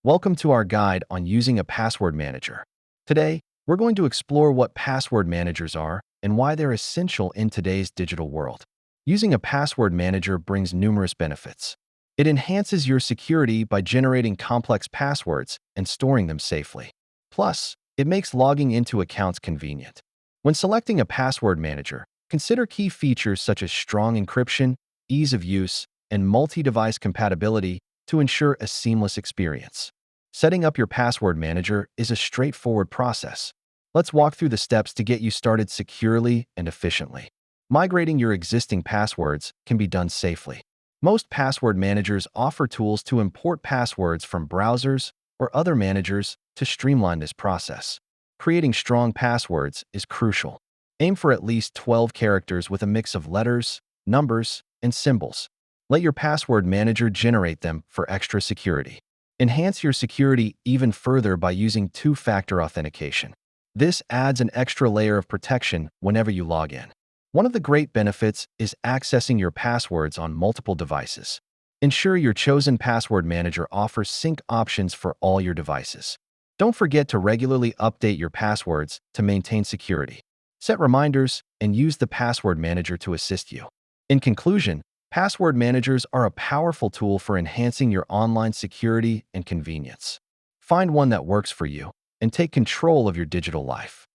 Welcome to our guide on using a password manager. Today, we're going to explore what password managers are and why they're essential in today's digital world. Using a password manager brings numerous benefits. It enhances your security by generating complex passwords and storing them safely. Plus, it makes logging into accounts convenient. When selecting a password manager, consider key features such as strong encryption, ease of use, and multi-device compatibility to ensure a seamless experience. Setting up your password manager is a straightforward process. Let's walk through the steps to get you started securely and efficiently. Migrating your existing passwords can be done safely. Most password managers offer tools to import passwords from browsers or other managers to streamline this process. Creating strong passwords is crucial. Aim for at least 12 characters with a mix of letters, numbers, and symbols. Let your password manager generate them for extra security. Enhance your security even further by using two-factor authentication. This adds an extra layer of protection whenever you log in. One of the great benefits is accessing your passwords on multiple devices. Ensure your chosen password manager offers sync options for all your devices. Don't forget to regularly update your passwords to maintain security. Set reminders and use the password manager to assist you. In conclusion, password managers are a powerful tool for enhancing your online security and convenience. Find one that works for you and take control of your digital life.